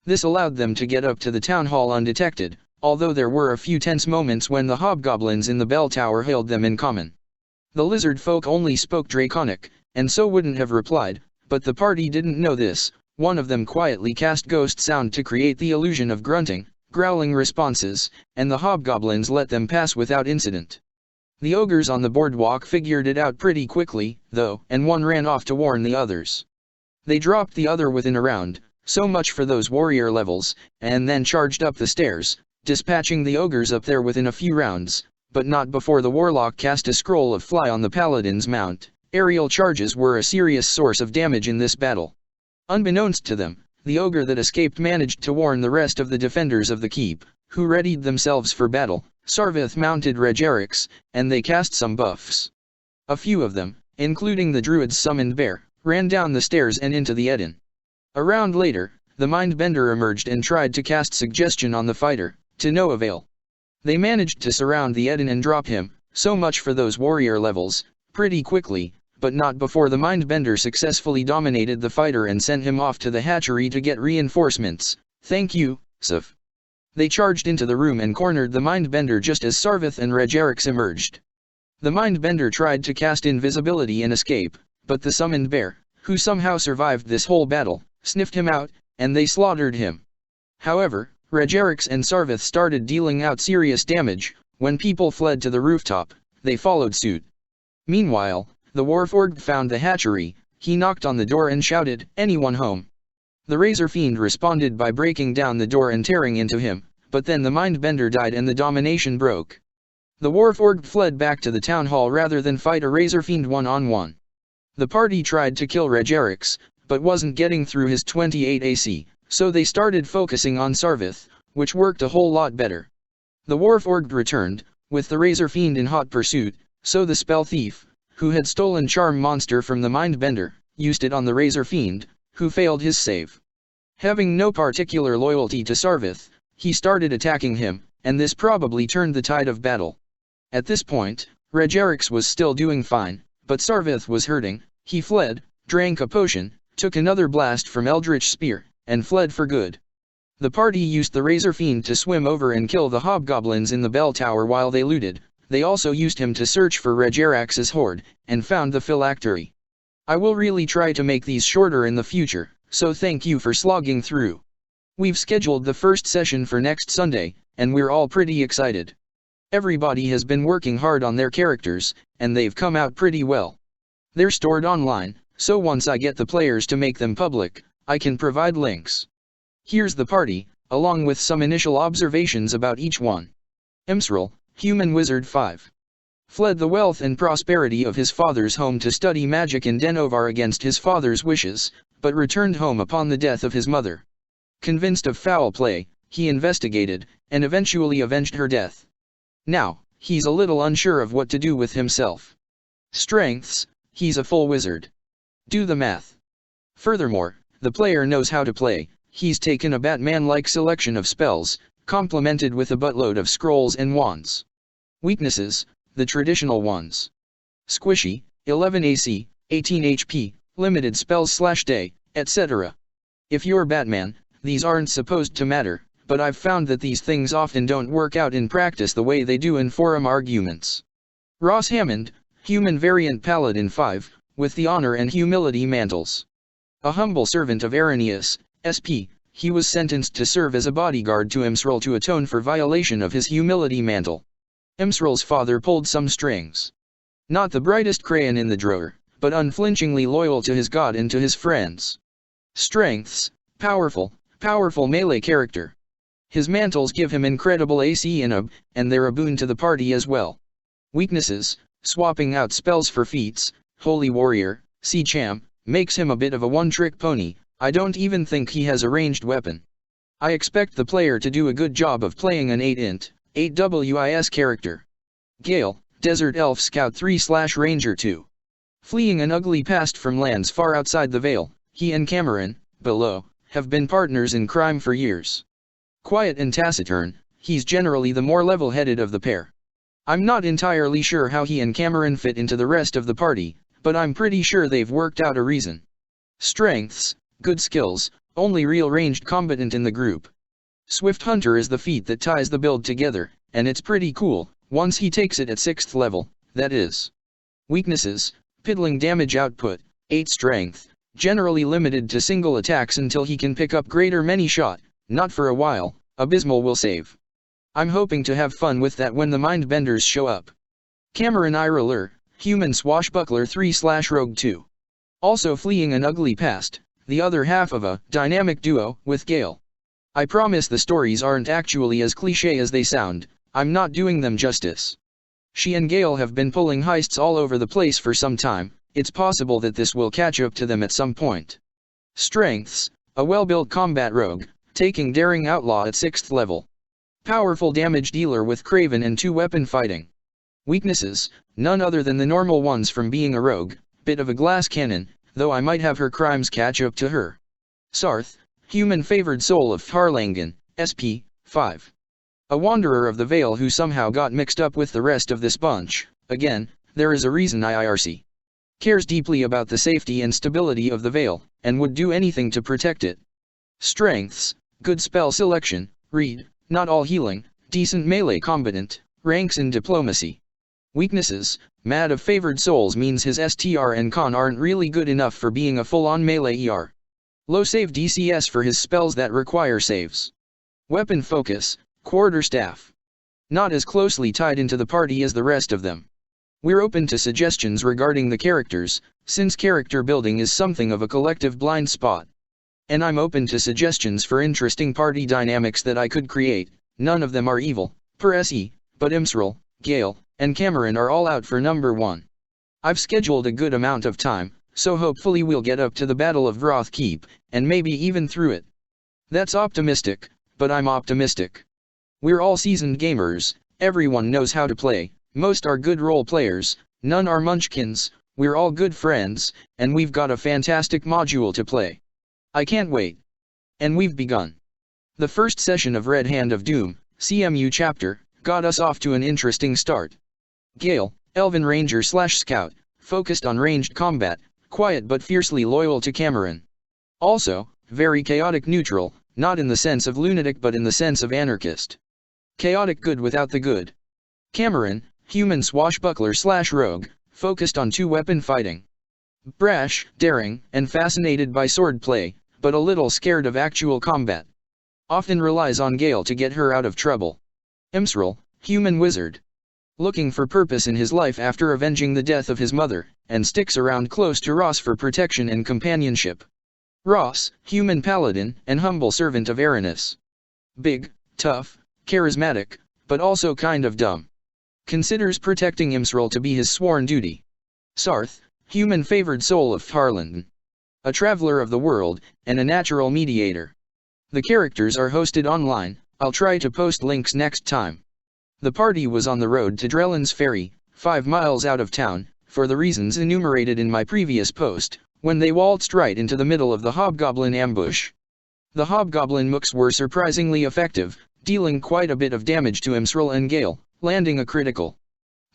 This allowed them to get up to the town hall undetected, although there were a few tense moments when the hobgoblins in the bell tower hailed them in common. The lizard folk only spoke Draconic, and so wouldn't have replied, but the party didn't know this. One of them quietly cast Ghost Sound to create the illusion of grunting, growling responses, and the hobgoblins let them pass without incident. The ogres on the boardwalk figured it out pretty quickly, though, and one ran off to warn the others. They dropped the other within a round, so much for those warrior levels, and then charged up the stairs, dispatching the ogres up there within a few rounds, but not before the warlock cast a scroll of fly on the paladin's mount. Aerial charges were a serious source of damage in this battle. Unbeknownst to them, the ogre that escaped managed to warn the rest of the defenders of the keep, who readied themselves for battle. Sarvith mounted Regerix, and they cast some buffs. A few of them, including the druid's summoned bear, ran down the stairs and into the Eden. A round later, the Mindbender emerged and tried to cast Suggestion on the fighter, to no avail. They managed to surround the Eden and drop him, so much for those warrior levels, pretty quickly, but not before the Mindbender successfully dominated the fighter and sent him off to the hatchery to get reinforcements. Thank you, Sif. They charged into the room and cornered the Mindbender just as Sarvith and Regerix emerged. The Mindbender tried to cast invisibility and escape, but the summoned bear, who somehow survived this whole battle, sniffed him out, and they slaughtered him. However, Regerix and Sarvith started dealing out serious damage. When people fled to the rooftop, they followed suit. Meanwhile, the Warforged found the hatchery. He knocked on the door and shouted, "Anyone home?" The Razor Fiend responded by breaking down the door and tearing into him, but then the Mindbender died and the domination broke. The Warforged fled back to the town hall rather than fight a Razor Fiend one-on-one. The party tried to kill Regerix, but wasn't getting through his 28 AC, so they started focusing on Sarvith, which worked a whole lot better. The Warforged returned, with the Razor Fiend in hot pursuit, so the Spell Thief, who had stolen Charm Monster from the Mindbender, used it on the Razor Fiend, who failed his save. Having no particular loyalty to Sarvith, he started attacking him, and this probably turned the tide of battle. At this point, Regerix was still doing fine, but Sarvith was hurting. He fled, drank a potion, took another blast from Eldritch Spear, and fled for good. The party used the Razor Fiend to swim over and kill the hobgoblins in the bell tower while they looted. They also used him to search for Regerix's hoard, and found the phylactery. I will really try to make these shorter in the future, so thank you for slogging through. We've scheduled the first session for next Sunday, and we're all pretty excited. Everybody has been working hard on their characters, and they've come out pretty well. They're stored online, so once I get the players to make them public, I can provide links. Here's the party, along with some initial observations about each one. Emsril, Human Wizard 5. Fled the wealth and prosperity of his father's home to study magic in Denovar against his father's wishes, but returned home upon the death of his mother. Convinced of foul play, he investigated, and eventually avenged her death. Now, he's a little unsure of what to do with himself. Strengths, he's a full wizard. Do the math. Furthermore, the player knows how to play. He's taken a Batman-like selection of spells, complemented with a buttload of scrolls and wands. Weaknesses, the traditional ones. Squishy, 11 AC, 18 HP, limited spells/day, etc. If you're Batman, these aren't supposed to matter, but I've found that these things often don't work out in practice the way they do in forum arguments. Ross Hammond, Human Variant Paladin 5, with the Honor and Humility Mantles. A humble servant of Arrhenius, SP, he was sentenced to serve as a bodyguard to Emsril to atone for violation of his humility mantle. Emsril's father pulled some strings. Not the brightest crayon in the drawer, but unflinchingly loyal to his god and to his friends. Strengths, powerful melee character. His mantles give him incredible AC and AB, and they're a boon to the party as well. Weaknesses, swapping out spells for feats, Holy Warrior, C-Cham, makes him a bit of a one-trick pony. I don't even think he has a ranged weapon. I expect the player to do a good job of playing an 8-int, 8-WIS character. Gale, Desert Elf Scout 3/Ranger 2. Fleeing an ugly past from lands far outside the Veil, he and Cameron, below, have been partners in crime for years. Quiet and taciturn, he's generally the more level-headed of the pair. I'm not entirely sure how he and Cameron fit into the rest of the party, but I'm pretty sure they've worked out a reason. Strengths, good skills, only real ranged combatant in the group. Swift Hunter is the feat that ties the build together, and it's pretty cool, once he takes it at 6th level, that is. Weaknesses, piddling damage output, 8 strength, generally limited to single attacks until he can pick up greater many shot, not for a while, abysmal will save. I'm hoping to have fun with that when the Mindbenders show up. Cameron Ireler, Human Swashbuckler 3/Rogue 2. Also fleeing an ugly past, the other half of a dynamic duo with Gale. I promise the stories aren't actually as cliché as they sound, I'm not doing them justice. She and Gale have been pulling heists all over the place for some time, it's possible that this will catch up to them at some point. Strengths, a well-built combat rogue, taking Daring Outlaw at 6th level. Powerful damage dealer with Craven and 2-weapon fighting. Weaknesses, none other than the normal ones from being a rogue, bit of a glass cannon, though I might have her crimes catch up to her. Sarth, Human Favored Soul of Farlangan, SP, 5. A wanderer of the Vale who somehow got mixed up with the rest of this bunch. Again, there is a reason IIRC cares deeply about the safety and stability of the Vale, and would do anything to protect it. Strengths, good spell selection, read, not all healing, decent melee combatant, ranks in diplomacy. Weaknesses, mad of favored souls means his STR and con aren't really good enough for being a full-on melee ER. Low save DCS for his spells that require saves. Weapon focus, quarterstaff. Not as closely tied into the party as the rest of them. We're open to suggestions regarding the characters, since character building is something of a collective blind spot. And I'm open to suggestions for interesting party dynamics that I could create. None of them are evil, per SE, but Imsrel, Gale, and Cameron are all out for number 1. I've scheduled a good amount of time, so hopefully we'll get up to the Battle of Wroth Keep, and maybe even through it. That's optimistic, but I'm optimistic. We're all seasoned gamers, everyone knows how to play, most are good role players, none are munchkins, we're all good friends, and we've got a fantastic module to play. I can't wait. And we've begun. The first session of Red Hand of Doom, CMU chapter, got us off to an interesting start. Gale, Elven Ranger/Scout, focused on ranged combat, quiet but fiercely loyal to Cameron. Also, very chaotic neutral, not in the sense of lunatic but in the sense of anarchist. Chaotic good without the good. Cameron, Human Swashbuckler/Rogue, focused on 2-weapon fighting. Brash, daring, and fascinated by swordplay, but a little scared of actual combat. Often relies on Gale to get her out of trouble. Imsrel, Human Wizard. Looking for purpose in his life after avenging the death of his mother, and sticks around close to Ross for protection and companionship. Ross, Human Paladin and humble servant of Aranis. Big, tough, charismatic, but also kind of dumb. Considers protecting Imsrel to be his sworn duty. Sarth, Human Favored Soul of Farlangan. A traveler of the world, and a natural mediator. The characters are hosted online, I'll try to post links next time. The party was on the road to Drellin's Ferry, 5 miles out of town, for the reasons enumerated in my previous post, when they waltzed right into the middle of the Hobgoblin ambush. The Hobgoblin mooks were surprisingly effective, dealing quite a bit of damage to Imsrel and Gale, landing a critical.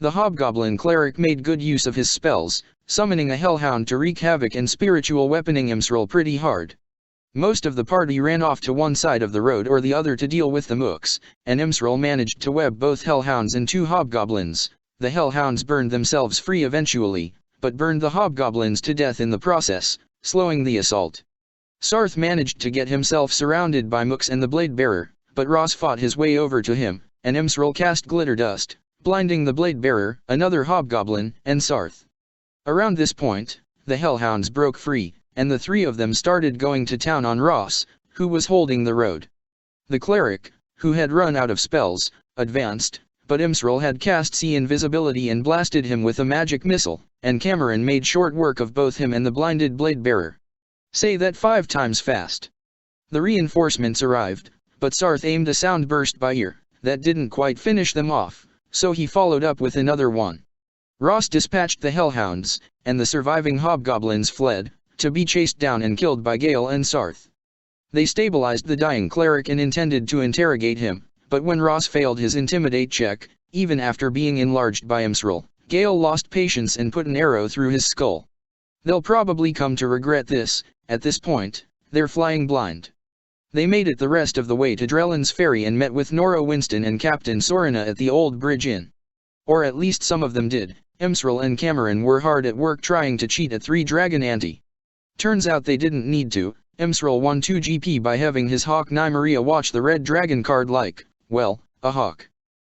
The Hobgoblin cleric made good use of his spells, summoning a Hellhound to wreak havoc and spiritual weaponing Imsrel pretty hard. Most of the party ran off to one side of the road or the other to deal with the mooks, and Imsrel managed to web both Hellhounds and 2 Hobgoblins. The Hellhounds burned themselves free eventually, but burned the Hobgoblins to death in the process, slowing the assault. Sarth managed to get himself surrounded by mooks and the Blade Bearer, but Ross fought his way over to him, and Imsrel cast Glitter Dust, blinding the Blade Bearer, another Hobgoblin, and Sarth. Around this point, the Hellhounds broke free, and the 3 of them started going to town on Ross, who was holding the road. The cleric, who had run out of spells, advanced, but Imsrel had cast Sea Invisibility and blasted him with a magic missile, and Cameron made short work of both him and the blinded Blade Bearer. Say that 5 times fast. The reinforcements arrived, but Sarth aimed a sound burst by ear, that didn't quite finish them off, so he followed up with another one. Ross dispatched the Hellhounds, and the surviving Hobgoblins fled, to be chased down and killed by Gale and Sarth. They stabilized the dying cleric and intended to interrogate him, but when Ross failed his intimidate check, even after being enlarged by Imsral. Gale lost patience and put an arrow through his skull. They'll probably come to regret this. At this point, they're flying blind. They made it the rest of the way to Drellin's ferry and met with Nora Winston and Captain Sorina at the Old Bridge Inn. Or at least some of them did. Imsral and Cameron were hard at work trying to cheat at 3 Dragon Ante. Turns out they didn't need to. Imsral won 2 GP by having his hawk Nymeria watch the red dragon card like, well, a hawk.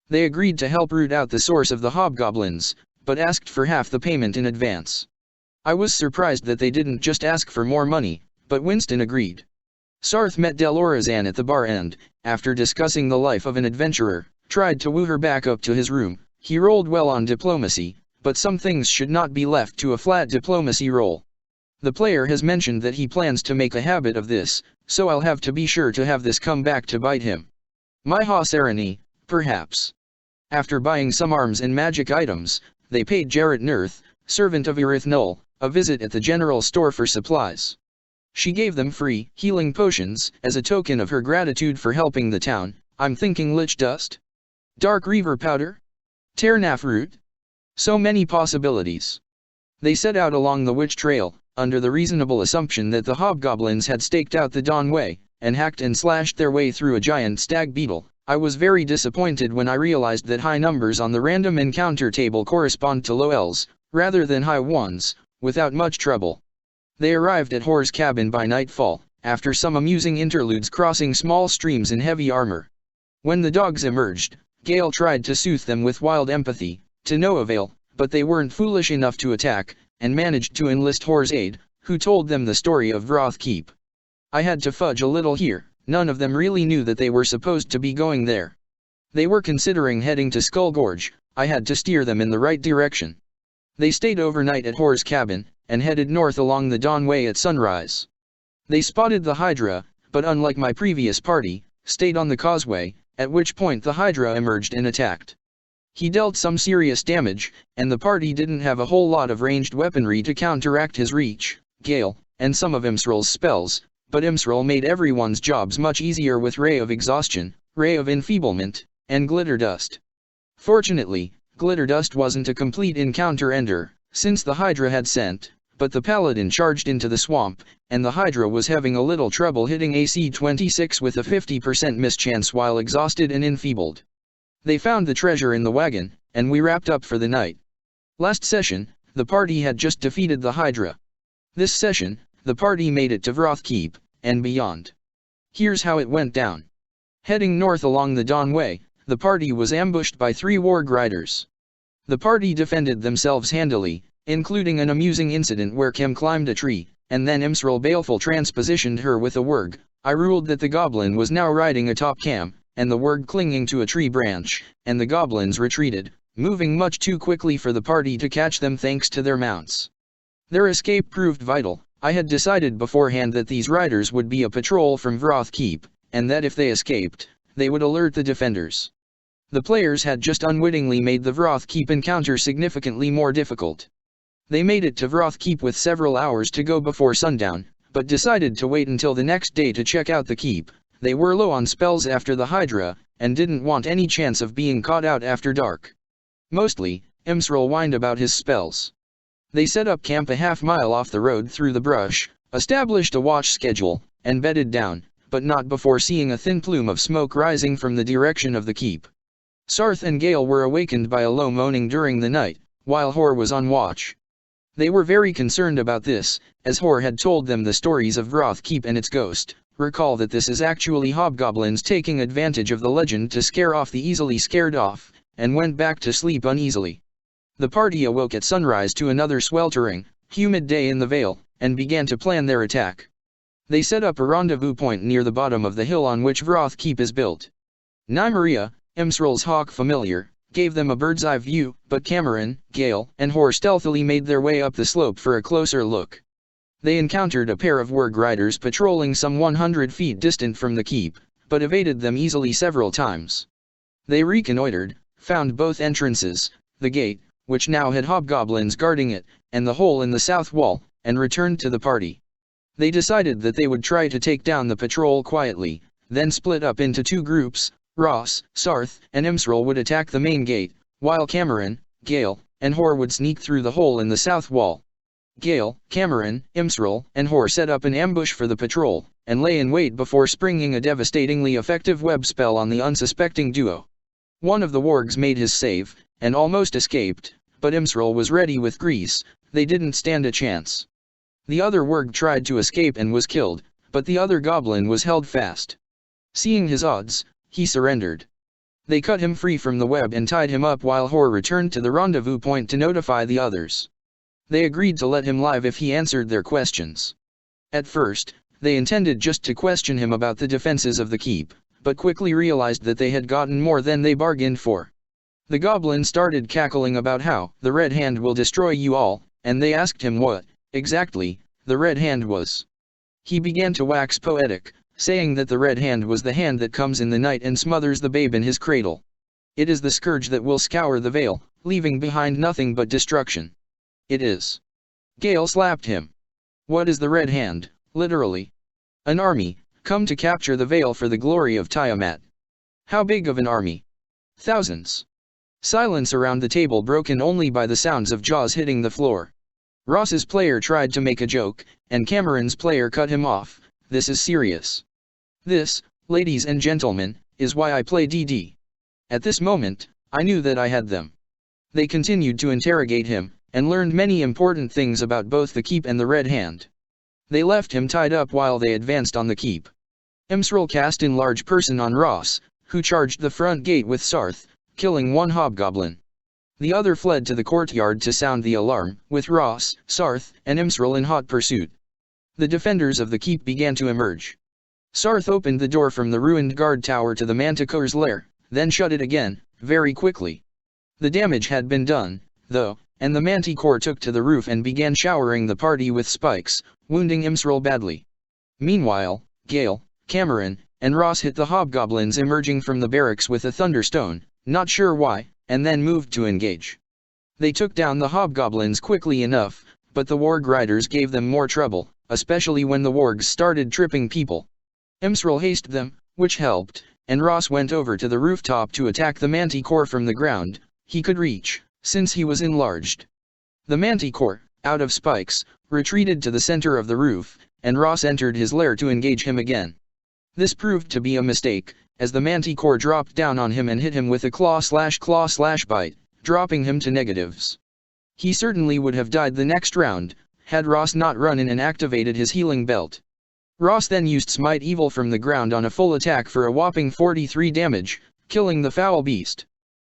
They agreed to help root out the source of the hobgoblins, but asked for half the payment in advance. I was surprised that they didn't just ask for more money, but Winston agreed. Sarth met Delorazan at the bar and, after discussing the life of an adventurer, tried to woo her back up to his room. He rolled well on diplomacy, but some things should not be left to a flat diplomacy roll. The player has mentioned that he plans to make a habit of this, so I'll have to be sure to have this come back to bite him. My Haas Arani, perhaps. After buying some arms and magic items, they paid Jarrett Nirth, servant of Irith Null, a visit at the general store for supplies. She gave them free healing potions as a token of her gratitude for helping the town. I'm thinking Lich Dust? Dark Reaver Powder? Ternath Root? So many possibilities. They set out along the Witch Trail, under the reasonable assumption that the hobgoblins had staked out the Dawn Way, and hacked and slashed their way through a giant stag beetle. I was very disappointed when I realized that high numbers on the random encounter table correspond to low Ls, rather than high ones, without much trouble. They arrived at Hor's cabin by nightfall, after some amusing interludes crossing small streams in heavy armor. When the dogs emerged, Gale tried to soothe them with wild empathy, to no avail, but they weren't foolish enough to attack, and managed to enlist Hor's aid, who told them the story of Vroth Keep. I had to fudge a little here. None of them really knew that they were supposed to be going there. They were considering heading to Skull Gorge. I had to steer them in the right direction. They stayed overnight at Hor's cabin, and headed north along the Dawn Way at sunrise. They spotted the Hydra, but unlike my previous party, stayed on the causeway, at which point the Hydra emerged and attacked. He dealt some serious damage, and the party didn't have a whole lot of ranged weaponry to counteract his reach, Gale, and some of Imsral's spells, but Imsral made everyone's jobs much easier with Ray of Exhaustion, Ray of Enfeeblement, and Glitter Dust. Fortunately, Glitter Dust wasn't a complete encounter ender, since the Hydra had sent, but the Paladin charged into the swamp, and the Hydra was having a little trouble hitting AC 26 with a 50% mischance while exhausted and enfeebled. They found the treasure in the wagon, and we wrapped up for the night. Last session, the party had just defeated the Hydra. This session, the party made it to Vroth Keep, and beyond. Here's how it went down. Heading north along the Dawn Way, the party was ambushed by 3 warg riders. The party defended themselves handily, including an amusing incident where Kim climbed a tree, and then Imsral baleful transpositioned her with a warg. I ruled that the goblin was now riding atop Cam, and the warg clinging to a tree branch, and the goblins retreated, moving much too quickly for the party to catch them thanks to their mounts. Their escape proved vital. I had decided beforehand that these riders would be a patrol from Vroth Keep, and that if they escaped, they would alert the defenders. The players had just unwittingly made the Vroth Keep encounter significantly more difficult. They made it to Vroth Keep with several hours to go before sundown, but decided to wait until the next day to check out the keep. They were low on spells after the Hydra, and didn't want any chance of being caught out after dark. Mostly, Imsral whined about his spells. They set up camp a half-mile off the road through the brush, established a watch schedule, and bedded down, but not before seeing a thin plume of smoke rising from the direction of the keep. Sarth and Gale were awakened by a low moaning during the night, while Hor was on watch. They were very concerned about this, as Hor had told them the stories of Vroth Keep and its ghost. Recall that this is actually hobgoblins taking advantage of the legend to scare off the easily scared off, and went back to sleep uneasily. The party awoke at sunrise to another sweltering, humid day in the Vale, and began to plan their attack. They set up a rendezvous point near the bottom of the hill on which Vroth Keep is built. Nymeria, Imsral's hawk familiar, gave them a bird's-eye view, but Cameron, Gale, and Hor stealthily made their way up the slope for a closer look. They encountered a pair of warg riders patrolling some 100 feet distant from the keep, but evaded them easily several times. They reconnoitered, found both entrances, the gate, which now had hobgoblins guarding it, and the hole in the south wall, and returned to the party. They decided that they would try to take down the patrol quietly, then split up into 2 groups, Ross, Sarth, and Imsrel would attack the main gate, while Cameron, Gale, and Hor would sneak through the hole in the south wall. Gale, Cameron, Imsrel, and Hor set up an ambush for the patrol, and lay in wait before springing a devastatingly effective web spell on the unsuspecting duo. One of the wargs made his save, and almost escaped, but Imsrel was ready with grease. They didn't stand a chance. The other warg tried to escape and was killed, but the other goblin was held fast. Seeing his odds, he surrendered. They cut him free from the web and tied him up while Hor returned to the rendezvous point to notify the others. They agreed to let him live if he answered their questions. At first, they intended just to question him about the defenses of the keep, but quickly realized that they had gotten more than they bargained for. The goblin started cackling about how the Red Hand will destroy you all, and they asked him what, exactly, the Red Hand was. He began to wax poetic, saying that the Red Hand was the hand that comes in the night and smothers the babe in his cradle. It is the scourge that will scour the vale, leaving behind nothing but destruction. It is. Gale slapped him. What is the Red Hand, literally? An army, come to capture the vale for the glory of Tiamat. How big of an army? Thousands. Silence around the table broken only by the sounds of jaws hitting the floor. Ross's player tried to make a joke, and Cameron's player cut him off. This is serious. This, ladies and gentlemen, is why I play DD. At this moment, I knew that I had them. They continued to interrogate him, and learned many important things about both the keep and the Red Hand. They left him tied up while they advanced on the keep. Imsrel cast in large person on Ross, who charged the front gate with Sarth, killing one hobgoblin. The other fled to the courtyard to sound the alarm, with Ross, Sarth, and Imsrel in hot pursuit. The defenders of the keep began to emerge. Sarth opened the door from the ruined guard tower to the Manticore's lair, then shut it again, very quickly. The damage had been done, though, and the Manticore took to the roof and began showering the party with spikes, wounding Imsrel badly. Meanwhile, Gale, Cameron, and Ross hit the hobgoblins emerging from the barracks with a thunderstone, not sure why, and then moved to engage. They took down the hobgoblins quickly enough, but the warg riders gave them more trouble, especially when the wargs started tripping people. Imsrel hasted them, which helped, and Ross went over to the rooftop to attack the Manticore from the ground. He could reach, since he was enlarged. The Manticore, out of spikes, retreated to the center of the roof, and Ross entered his lair to engage him again. This proved to be a mistake, as the Manticore dropped down on him and hit him with a claw/bite, dropping him to negatives. He certainly would have died the next round, had Ross not run in and activated his healing belt. Ross then used Smite Evil from the ground on a full attack for a whopping 43 damage, killing the foul beast.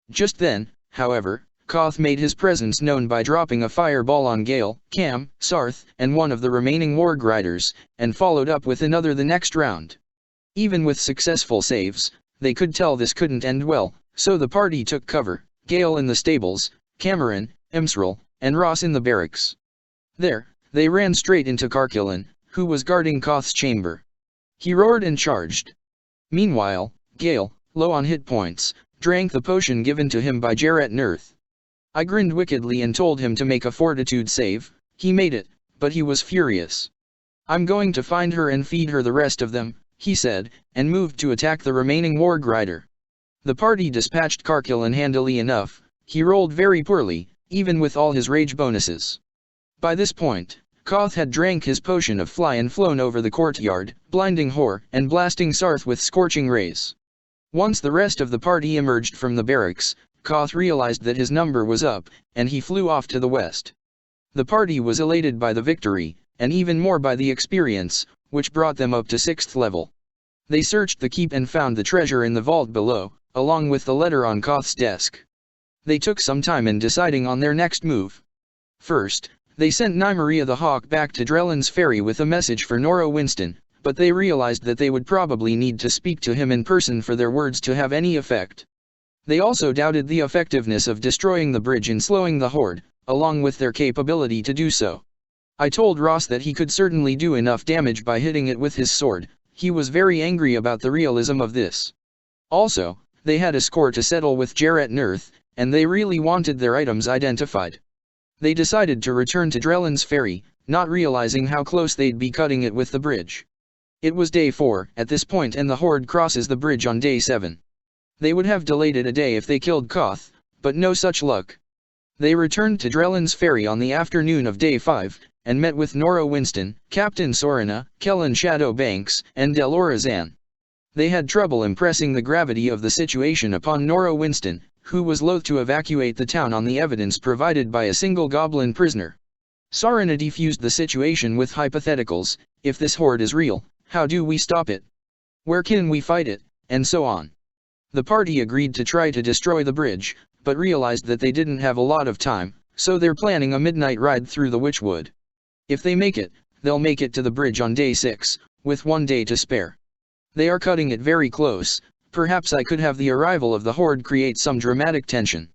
Just then, however, Koth made his presence known by dropping a fireball on Gale, Cam, Sarth, and one of the remaining warg riders, and followed up with another the next round. Even with successful saves, they could tell this couldn't end well, so the party took cover, Gale in the stables, Cameron, Imsrel, and Ross in the barracks. There, they ran straight into Karkillan, who was guarding Koth's chamber. He roared and charged. Meanwhile, Gale, low on hit points, drank the potion given to him by Jarrett Nurth. I grinned wickedly and told him to make a fortitude save. He made it, but he was furious. I'm going to find her and feed her the rest of them, he said, and moved to attack the remaining warg rider. The party dispatched Karkillan handily enough. He rolled very poorly, even with all his rage bonuses. By this point, Koth had drank his potion of fly and flown over the courtyard, blinding Hor and blasting Sarth with scorching rays. Once the rest of the party emerged from the barracks, Koth realized that his number was up, and he flew off to the west. The party was elated by the victory, and even more by the experience, which brought them up to 6th level. They searched the keep and found the treasure in the vault below, along with the letter on Koth's desk. They took some time in deciding on their next move. First, they sent Nymeria the Hawk back to Drellin's Ferry with a message for Nora Winston, but they realized that they would probably need to speak to him in person for their words to have any effect. They also doubted the effectiveness of destroying the bridge and slowing the horde, along with their capability to do so. I told Ross that he could certainly do enough damage by hitting it with his sword. He was very angry about the realism of this. Also, they had a score to settle with Jarrett Nurth, and they really wanted their items identified. They decided to return to Drellin's Ferry, not realizing how close they'd be cutting it with the bridge. It was day 4 at this point and the horde crosses the bridge on day 7. They would have delayed it a day if they killed Koth, but no such luck. They returned to Drellin's Ferry on the afternoon of day 5, and met with Nora Winston, Captain Sorina, Kellen Shadow Banks, and Delora Zan. They had trouble impressing the gravity of the situation upon Nora Winston, who was loath to evacuate the town on the evidence provided by a single goblin prisoner. Sorina defused the situation with hypotheticals: if this horde is real, how do we stop it? Where can we fight it? And so on. The party agreed to try to destroy the bridge, but realized that they didn't have a lot of time, so they're planning a midnight ride through the Witchwood. If they make it, they'll make it to the bridge on day 6, with 1 day to spare. They are cutting it very close. Perhaps I could have the arrival of the horde create some dramatic tension.